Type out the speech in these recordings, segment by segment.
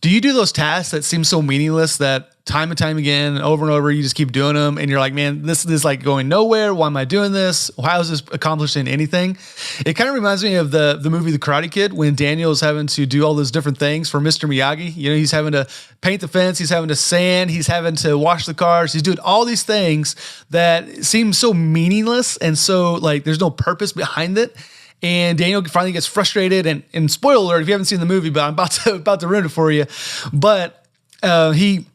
Do you do those tasks that seem so meaningless that time and time again, over and over, you just keep doing them and you're like, man, this is like going nowhere. Why am I doing this? How is this accomplishing anything? It kind of reminds me of the movie The Karate Kid, when Daniel is having to do all those different things for Mr. Miyagi. You know, he's having to paint the fence, he's having to sand, he's having to wash the cars. He's doing all these things that seem so meaningless and so like there's no purpose behind it. And Daniel finally gets frustrated, and spoiler alert, if you haven't seen the movie, but I'm about to ruin it for you. But he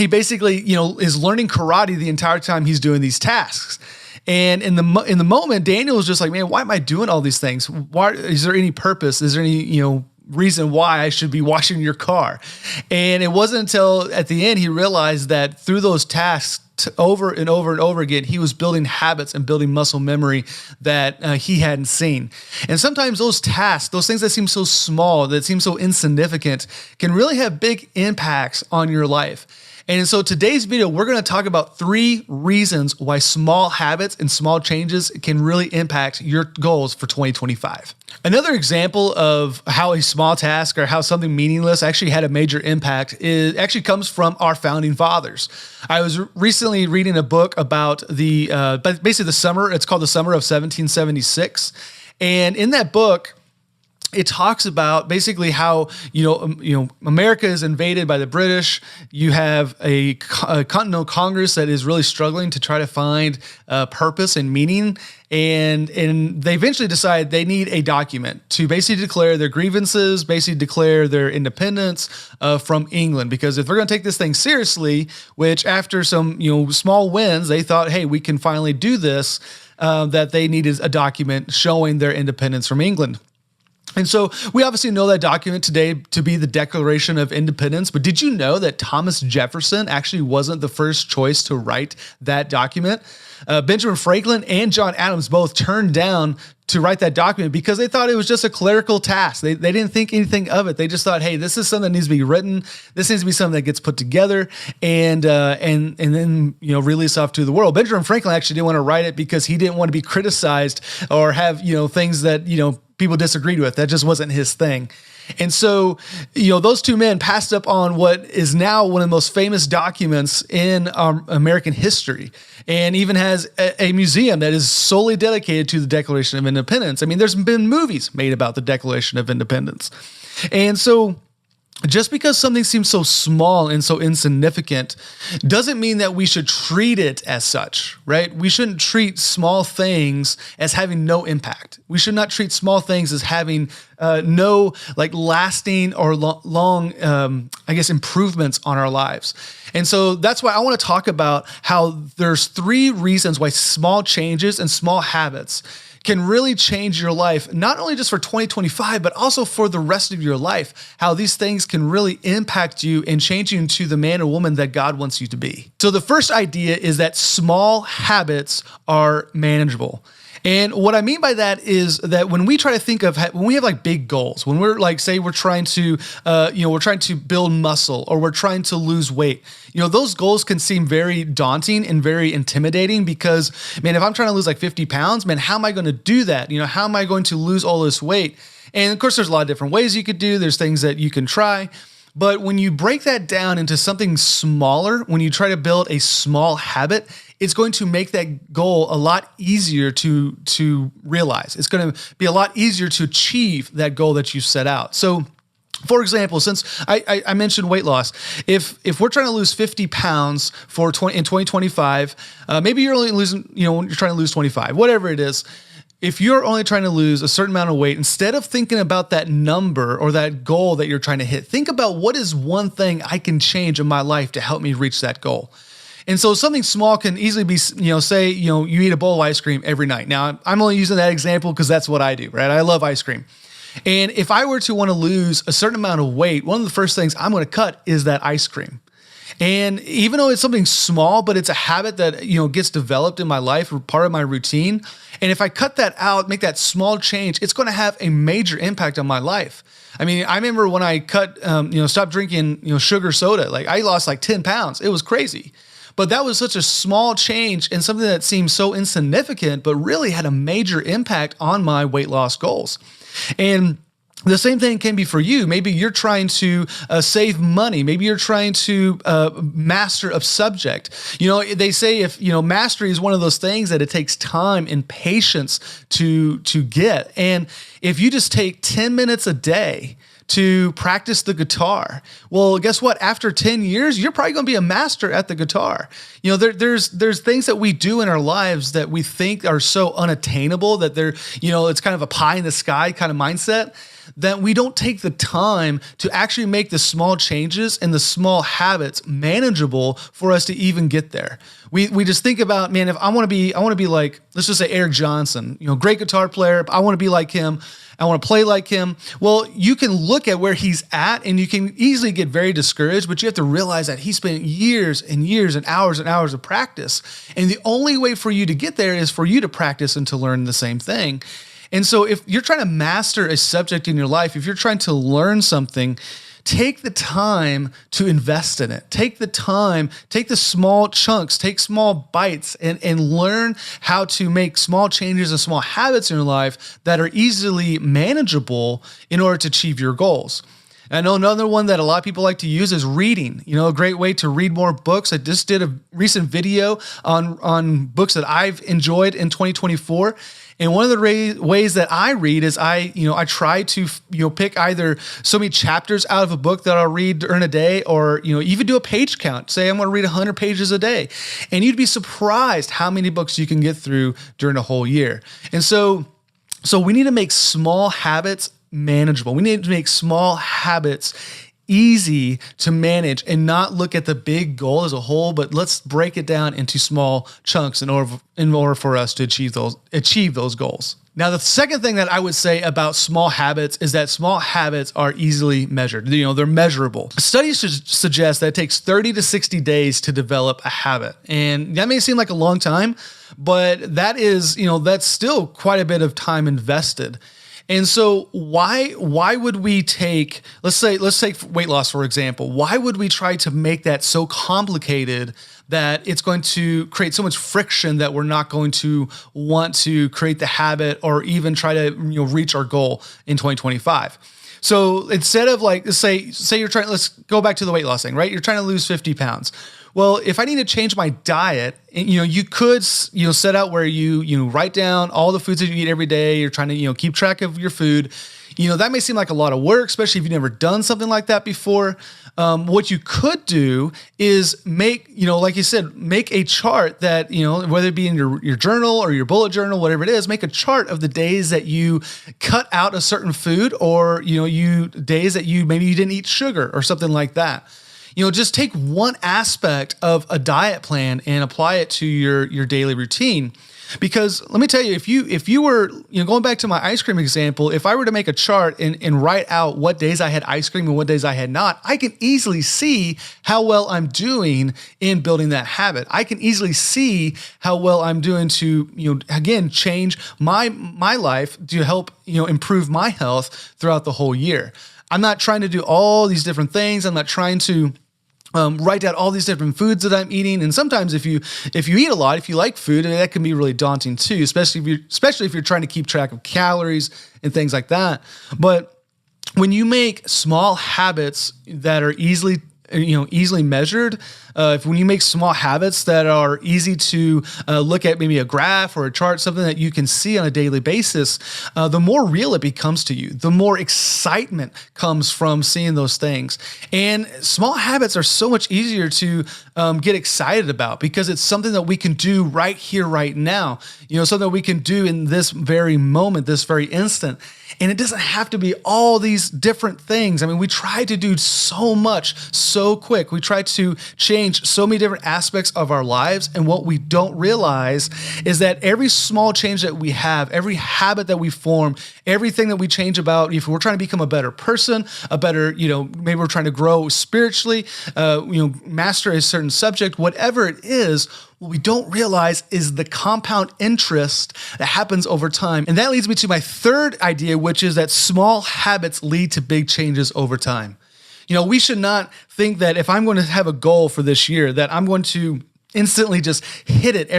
basically, you know, is learning karate the entire time he's doing these tasks. And in the moment, Daniel was just like, man, why am I doing all these things? Why is there any purpose? Is there any, you know, reason why I should be washing your car? And it wasn't until at the end he realized that through those tasks, over and over and over again, he was building habits and building muscle memory that he hadn't seen. And sometimes those tasks, those things that seem so small, that seem so insignificant, can really have big impacts on your life. And so today's video, we're going to talk about 3 reasons why small habits and small changes can really impact your goals for 2025. Another example of how a small task or how something meaningless actually had a major impact actually comes from our founding fathers. I was recently reading a book about basically the summer. It's called The Summer of 1776. And in that book, it talks about basically how, America is invaded by the British. You have a Continental Congress that is really struggling to try to find purpose and meaning. And they eventually decide they need a document to basically declare their grievances, basically declare their independence from England. Because if they're going to take this thing seriously, which after some, small wins, they thought, hey, we can finally do this, that they needed a document showing their independence from England. And so we obviously know that document today to be the Declaration of Independence, but did you know that Thomas Jefferson actually wasn't the first choice to write that document? Benjamin Franklin and John Adams both turned down to write that document because they thought it was just a clerical task. They didn't think anything of it. They just thought, hey, this is something that needs to be written. This needs to be something that gets put together and then released off to the world. Benjamin Franklin actually didn't want to write it because he didn't want to be criticized or have things that people disagreed with. That just wasn't his thing. And so, those two men passed up on what is now one of the most famous documents in American history, and even has a museum that is solely dedicated to the Declaration of Independence. I mean, there's been movies made about the Declaration of Independence. And so, just because something seems so small and so insignificant doesn't mean that we should treat it as such, right? We shouldn't treat small things as having no impact. We should not treat small things as having no lasting or long, improvements on our lives. And so that's why I want to talk about how there's 3 reasons why small changes and small habits can really change your life, not only just for 2025, but also for the rest of your life, how these things can really impact you and change you into the man or woman that God wants you to be. So the first idea is that small habits are manageable. And what I mean by that is that when we try to think of, when we have like big goals, when we're like, say we're trying to, we're trying to build muscle or we're trying to lose weight, those goals can seem very daunting and very intimidating because, man, if I'm trying to lose like 50 pounds, man, how am I going to do that? How am I going to lose all this weight? And of course, there's a lot of different ways you could do. There's things that you can try. But when you break that down into something smaller, when you try to build a small habit, it's going to make that goal a lot easier to realize. It's going to be a lot easier to achieve that goal that you set out. So, for example, since I mentioned weight loss, if we're trying to lose 50 pounds in 2025, maybe you're only losing, you're trying to lose 25, whatever it is. If you're only trying to lose a certain amount of weight, instead of thinking about that number or that goal that you're trying to hit, think about what is one thing I can change in my life to help me reach that goal. And so something small can easily be, say, you eat a bowl of ice cream every night. Now, I'm only using that example because that's what I do, right? I love ice cream. And if I were to want to lose a certain amount of weight, one of the first things I'm going to cut is that ice cream. And even though it's something small, but it's a habit that, gets developed in my life or part of my routine. And if I cut that out, make that small change, it's going to have a major impact on my life. I mean, I remember when I stopped drinking, sugar soda, like I lost like 10 pounds. It was crazy. But that was such a small change and something that seemed so insignificant, but really had a major impact on my weight loss goals. And The same thing can be for you. Maybe you're trying to save money. Maybe you're trying to master a subject. They say mastery is one of those things that it takes time and patience to get. And if you just take 10 minutes a day to practice the guitar, well, guess what? After 10 years, you're probably going to be a master at the guitar. There's things that we do in our lives that we think are so unattainable that it's kind of a pie in the sky kind of mindset, that we don't take the time to actually make the small changes and the small habits manageable for us to even get there. We just think about, man, if I want to be like, let's just say Eric Johnson, great guitar player. I want to be like him. I want to play like him. Well, you can look at where he's at and you can easily get very discouraged, but you have to realize that he spent years and years and hours of practice. And the only way for you to get there is for you to practice and to learn the same thing. And so if you're trying to master a subject in your life, if you're trying to learn something, take the time to invest in it. Take the time, take the small chunks, take small bites, and learn how to make small changes and small habits in your life that are easily manageable in order to achieve your goals. I know another one that a lot of people like to use is reading. A great way to read more books. I just did a recent video on books that I've enjoyed in 2024. And one of the ways that I read is I try to pick either so many chapters out of a book that I'll read during a day, or even do a page count. Say I'm going to read 100 pages a day, and you'd be surprised how many books you can get through during a whole year. And so we need to make small habits manageable. We need to make small habits easy to manage and not look at the big goal as a whole, but let's break it down into small chunks in order for us to achieve those goals. Now, the second thing that I would say about small habits is that small habits are easily measured. They're measurable. Studies suggest that it takes 30 to 60 days to develop a habit. And that may seem like a long time, but that's still quite a bit of time invested. And so why would we take, let's take weight loss, for example. Why would we try to make that so complicated that it's going to create so much friction that we're not going to want to create the habit or even try to reach our goal in 2025? So instead of let's say let's go back to the weight loss thing, right? You're trying to lose 50 pounds. Well, if I need to change my diet, you could set out where you write down all the foods that you eat every day. You're trying to keep track of your food. That may seem like a lot of work, especially if you've never done something like that before. What you could do is make, like you said, make a chart that, whether it be in your journal or your bullet journal, whatever it is, make a chart of the days that you cut out a certain food, or, days that maybe you didn't eat sugar or something like that. Just take one aspect of a diet plan and apply it to your daily routine. Because let me tell you, if you were, going back to my ice cream example, if I were to make a chart and write out what days I had ice cream and what days I had not, I can easily see how well I'm doing in building that habit. I can easily see how well I'm doing to, again, change my life to help, improve my health throughout the whole year. I'm not trying to do all these different things. I'm not trying to write down all these different foods that I'm eating. And sometimes if you eat a lot, if you like food, that can be really daunting too, especially if you're trying to keep track of calories and things like that. But when you make small habits that are easily measured, when you make small habits that are easy to look at, maybe a graph or a chart, something that you can see on a daily basis, the more real it becomes to you, the more excitement comes from seeing those things. And small habits are so much easier to get excited about because it's something that we can do right here, right now, something that we can do in this very moment, this very instant. And it doesn't have to be all these different things. I mean, we try to do so much so quick. We try to change so many different aspects of our lives. And what we don't realize is that every small change that we have, every habit that we form, everything that we change about, if we're trying to become a better person, a better, maybe we're trying to grow spiritually, master a certain subject, whatever it is, what we don't realize is the compound interest that happens over time. And that leads me to my third idea, which is that small habits lead to big changes over time. We should not think that if I'm going to have a goal for this year, that I'm going to instantly just hit it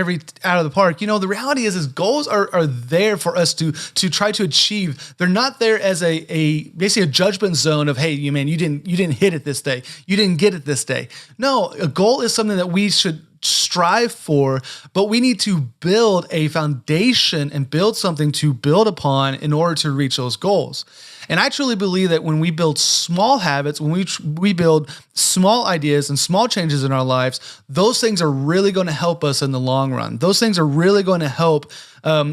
out of the park. You know, the reality is goals are there for us to try to achieve. They're not there as basically a judgment zone of, hey, you didn't hit it this day. You didn't get it this day. No, a goal is something that we should strive for, but we need to build a foundation and build something to build upon in order to reach those goals. And I truly believe that when we build small habits, when we build small ideas and small changes in our lives, those things are really going to help us in the long run. Those things are really going to help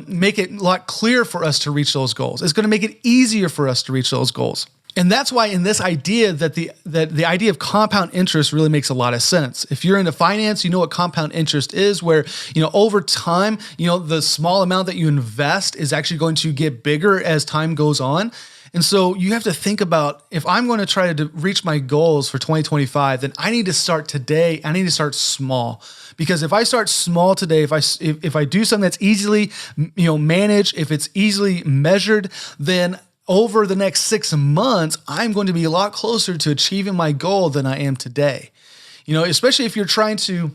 make it a lot clearer for us to reach those goals. It's going to make it easier for us to reach those goals. And that's why in this idea that the idea of compound interest really makes a lot of sense. If you're into finance, you know what compound interest is, where, you know, over time, you know, the small amount that you invest is actually going to get bigger as time goes on. And so you have to think about, if I'm going to try to reach my goals for 2025, then I need to start today. I need to start small, because if I start small today, if I do something that's easily, you know, managed, if it's easily measured, then over the next 6 months, I'm going to be a lot closer to achieving my goal than I am today. You know, especially if you're trying to,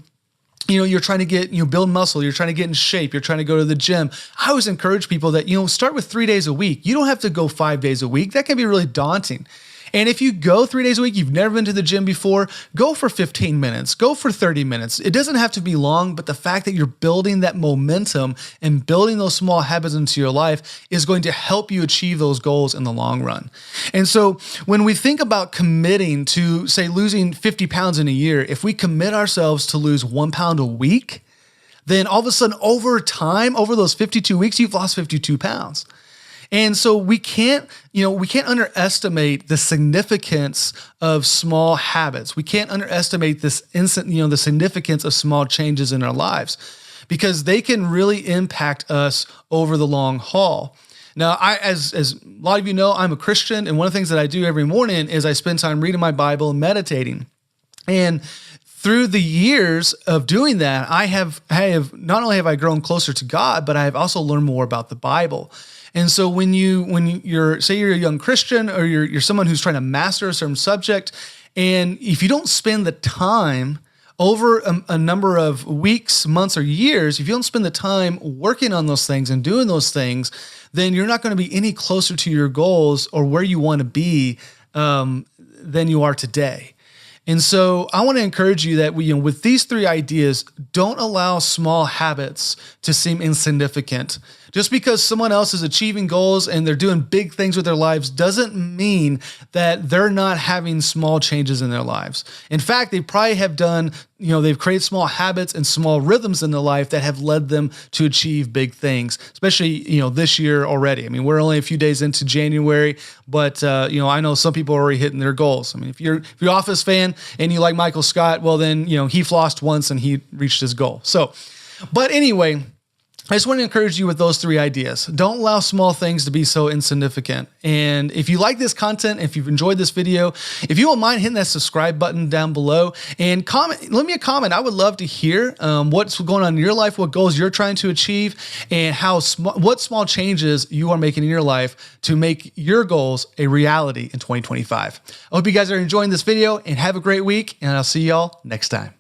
you know, you're trying to get, you know, build muscle, you're trying to get in shape, you're trying to go to the gym. I always encourage people that, you know, start with 3 days a week. You don't have to go 5 days a week. That can be really daunting. And if you go 3 days a week, you've never been to the gym before, go for 15 minutes, go for 30 minutes. It doesn't have to be long, but the fact that you're building that momentum and building those small habits into your life is going to help you achieve those goals in the long run. And so when we think about committing to, say, losing 50 pounds in a year, if we commit ourselves to lose 1 pound a week, then all of a sudden over time, over those 52 weeks, you've lost 52 pounds. And so we can't underestimate the significance of small habits. We can't underestimate the significance of small changes in our lives, because they can really impact us over the long haul. Now, as a lot of you know, I'm a Christian, and one of the things that I do every morning is I spend time reading my Bible and meditating. And through the years of doing that, I have not only have I grown closer to God, but I have also learned more about the Bible. And so when you're a young Christian, or you're someone who's trying to master a certain subject, and if you don't spend the time over a number of weeks, months, or years, if you don't spend the time working on those things and doing those things, then you're not going to be any closer to your goals or where you want to be than you are today. And so I want to encourage you that with these 3 ideas, don't allow small habits to seem insignificant. Just because someone else is achieving goals and they're doing big things with their lives doesn't mean that they're not having small changes in their lives. In fact, they probably have done, they've created small habits and small rhythms in their life that have led them to achieve big things, especially, this year already. I mean, we're only a few days into January, but, I know some people are already hitting their goals. I mean, if you're Office fan and you like Michael Scott, well, then, he flossed once and he reached his goal. So, but anyway, I just want to encourage you with those 3 ideas. Don't allow small things to be so insignificant. And if you like this content, if you've enjoyed this video, if you don't mind hitting that subscribe button down below and leave me a comment. I would love to hear what's going on in your life, what goals you're trying to achieve, and what small changes you are making in your life to make your goals a reality in 2025. I hope you guys are enjoying this video and have a great week, and I'll see y'all next time.